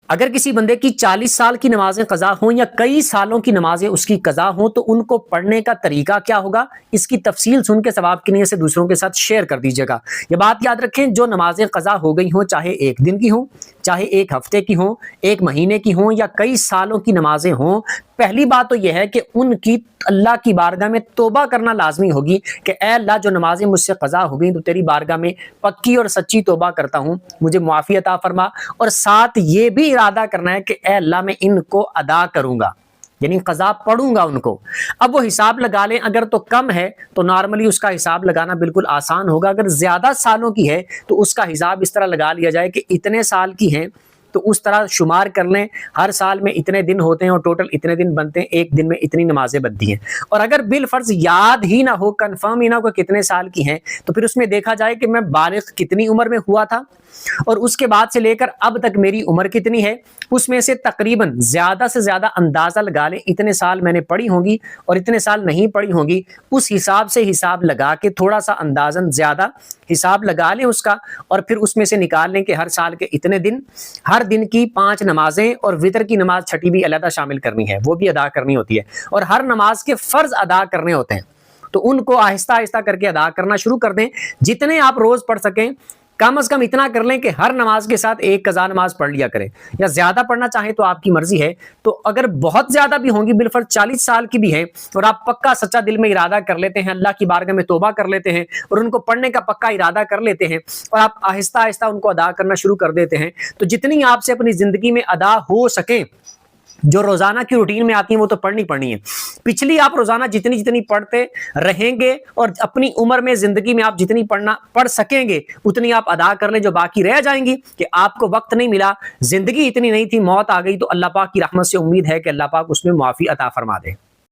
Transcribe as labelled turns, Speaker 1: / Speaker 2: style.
Speaker 1: اگر کسی بندے کی 40 سال کی نمازیں قضا ہوں یا کئی سالوں کی نمازیں اس کی قضا ہوں تو ان کو پڑھنے کا طریقہ کیا ہوگا، اس کی تفصیل سن کے ثواب کی نیت سے دوسروں کے ساتھ شیئر کر دیجیے گا۔ یہ بات یاد رکھیں، جو نمازیں قضا ہو گئی ہوں، چاہے ایک دن کی ہوں، چاہے ایک ہفتے کی ہوں، ایک مہینے کی ہوں یا کئی سالوں کی نمازیں ہوں، پہلی بات تو یہ ہے کہ ان کی اللہ کی بارگاہ میں توبہ کرنا لازمی ہوگی کہ اے اللہ، جو نمازیں مجھ سے قضا ہو گئی تو تیری بارگاہ میں پکی اور سچی توبہ کرتا ہوں، مجھے معافی عطا فرما، اور ساتھ یہ بھی ارادہ کرنا ہے کہ اے اللہ میں ان کو ادا کروں گا، یعنی قضا پڑھوں گا ان کو۔ اب وہ حساب لگا لیں، اگر تو کم ہے تو نارملی اس کا حساب لگانا بالکل آسان ہوگا، اگر زیادہ سالوں کی ہے تو اس کا حساب اس طرح لگا لیا جائے کہ اتنے سال کی ہیں تو اس طرح شمار کر لیں، ہر سال میں اتنے دن ہوتے ہیں اور ٹوٹل اتنے دن بنتے ہیں، ایک دن میں اتنی نمازیں بنتی ہیں۔ اور اگر بالفرض یاد ہی نہ ہو، کنفرم ہی نہ ہو کہ کتنے سال کی ہیں، تو پھر اس میں دیکھا جائے کہ میں بالغ کتنی عمر میں ہوا تھا اور اس کے بعد سے لے کر اب تک میری عمر کتنی ہے، اس میں سے تقریباً زیادہ سے زیادہ اندازہ لگا لیں اتنے سال میں نے پڑھی ہوں گی اور اتنے سال نہیں پڑھی ہوں گی، اس حساب سے حساب لگا کے تھوڑا سا اندازاً زیادہ حساب لگا لیں اس کا، اور پھر اس میں سے نکال لیں کہ ہر سال کے اتنے دن، ہر دن کی 5 نمازیں اور وتر کی نماز چھٹی بھی علیحدہ شامل کرنی ہے، وہ بھی ادا کرنی ہوتی ہے، اور ہر نماز کے فرض ادا کرنے ہوتے ہیں، تو ان کو آہستہ آہستہ کر کے ادا کرنا شروع کر دیں۔ جتنے آپ روز پڑھ سکیں، کم از کم اتنا کر لیں کہ ہر نماز کے ساتھ ایک قضا نماز پڑھ لیا کریں، یا زیادہ پڑھنا چاہیں تو آپ کی مرضی ہے۔ تو اگر بہت زیادہ بھی ہوں گی، بالفرض 40 سال کی بھی ہیں، اور آپ پکا سچا دل میں ارادہ کر لیتے ہیں، اللہ کی بارگاہ میں توبہ کر لیتے ہیں اور ان کو پڑھنے کا پکا ارادہ کر لیتے ہیں، اور آپ آہستہ آہستہ ان کو ادا کرنا شروع کر دیتے ہیں، تو جتنی آپ سے اپنی زندگی میں ادا ہو سکیں، جو روزانہ کی روٹین میں آتی ہیں وہ تو پڑھنی ہے، پچھلی آپ روزانہ جتنی پڑھتے رہیں گے اور اپنی عمر میں زندگی میں آپ جتنی پڑھ سکیں گے اتنی آپ ادا کر لیں، جو باقی رہ جائیں گی کہ آپ کو وقت نہیں ملا، زندگی اتنی نہیں تھی، موت آ گئی، تو اللہ پاک کی رحمت سے امید ہے کہ اللہ پاک اس میں معافی عطا فرما دے۔